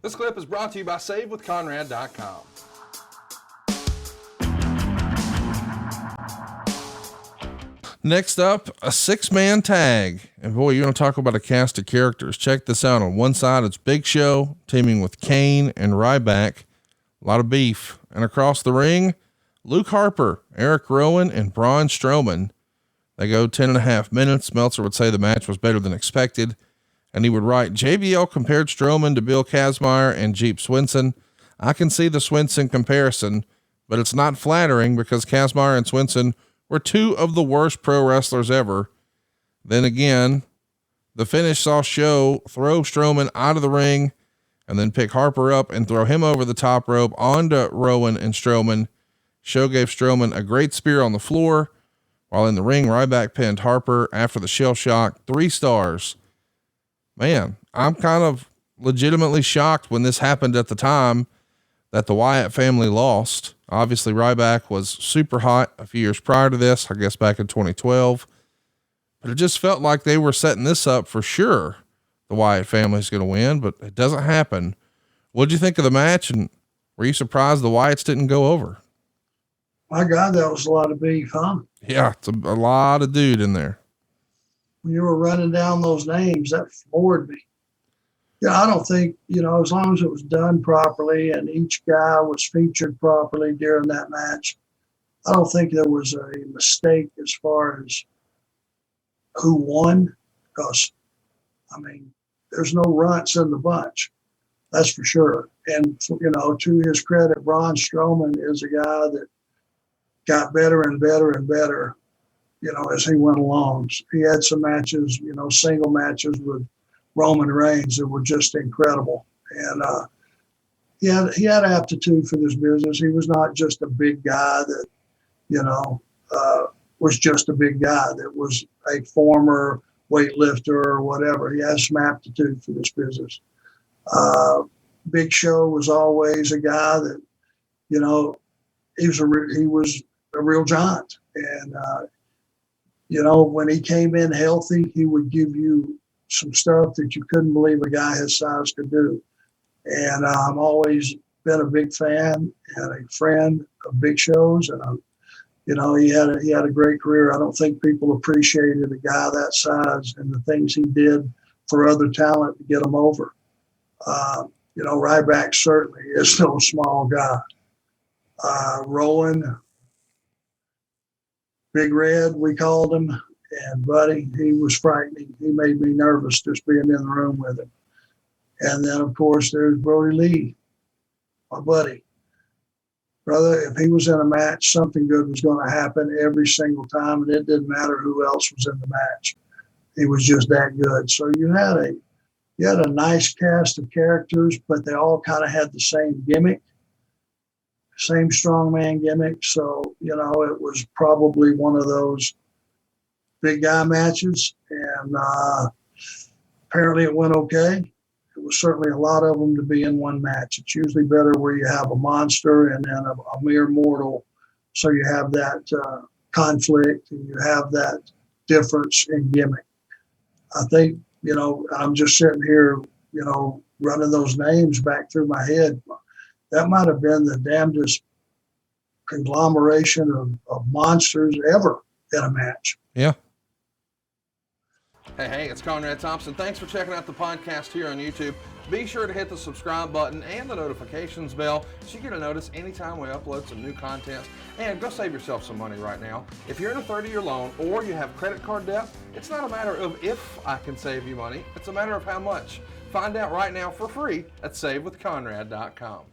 This clip is brought to you by SaveWithConrad.com. Next up, a 6-man tag. And boy, you're going to talk about a cast of characters. Check this out. On one side, it's Big Show teaming with Kane and Ryback. A lot of beef. And across the ring, Luke Harper, Eric Rowan, and Braun Strowman. They go 10.5 minutes. Meltzer would say the match was better than expected. And he would write, JBL compared Strowman to Bill Kazmaier and Jeep Swenson. I can see the Swenson comparison, but it's not flattering because Kazmaier and Swenson were two of the worst pro wrestlers ever. Then again, the finish saw Show throw Strowman out of the ring and then pick Harper up and throw him over the top rope onto Rowan and Strowman. Show gave Strowman a great spear on the floor. While in the ring, Ryback pinned Harper after the shell shock. 3 stars. Man, I'm kind of legitimately shocked when this happened at the time that the Wyatt family lost. Obviously, Ryback was super hot a few years prior to this, I guess back in 2012. But it just felt like they were setting this up for sure. The Wyatt family's going to win, but it doesn't happen. What'd you think of the match? And were you surprised the Wyatts didn't go over? My God, that was a lot of beef, huh? Yeah, it's a lot of dude in there. When you were running down those names, that floored me. Yeah, I don't think, as long as it was done properly and each guy was featured properly during that match, I don't think there was a mistake as far as who won, because, there's no runts in the bunch. That's for sure. And, to his credit, Braun Strowman is a guy that got better and better and better, as he went along. He had some matches, single matches with Roman Reigns that were just incredible. And he had aptitude for this business. He was not just a big guy that, was just a big guy that was a former weightlifter or whatever. He has some aptitude for this business. Big Show was always a guy that, he was a real giant. And, when he came in healthy, he would give you some stuff that you couldn't believe a guy his size could do. And I've always been a big fan and a friend of Big Show's. And, he had a great career. I don't think people appreciated a guy that size and the things he did for other talent to get him over. Ryback certainly is no small guy. Rowan, Big Red, we called him, and buddy, he was frightening. He made me nervous just being in the room with him. And then, of course, there's Brody Lee, my buddy. Brother, if he was in a match, something good was going to happen every single time, and it didn't matter who else was in the match. He was just that good. So you had a nice cast of characters, but they all kind of had the same gimmick. Same strongman gimmick. So, it was probably one of those big guy matches. And apparently it went okay. It was certainly a lot of them to be in one match. It's usually better where you have a monster and then a mere mortal. So you have that conflict and you have that difference in gimmick. I think, I'm just sitting here, running those names back through my head. That might have been the damnedest conglomeration of monsters ever in a match. Yeah. Hey, it's Conrad Thompson. Thanks for checking out the podcast here on YouTube. Be sure to hit the subscribe button and the notifications bell so you get a notice anytime we upload some new content. And go save yourself some money right now. If you're in a 30-year loan or you have credit card debt, it's not a matter of if I can save you money. It's a matter of how much. Find out right now for free at SaveWithConrad.com.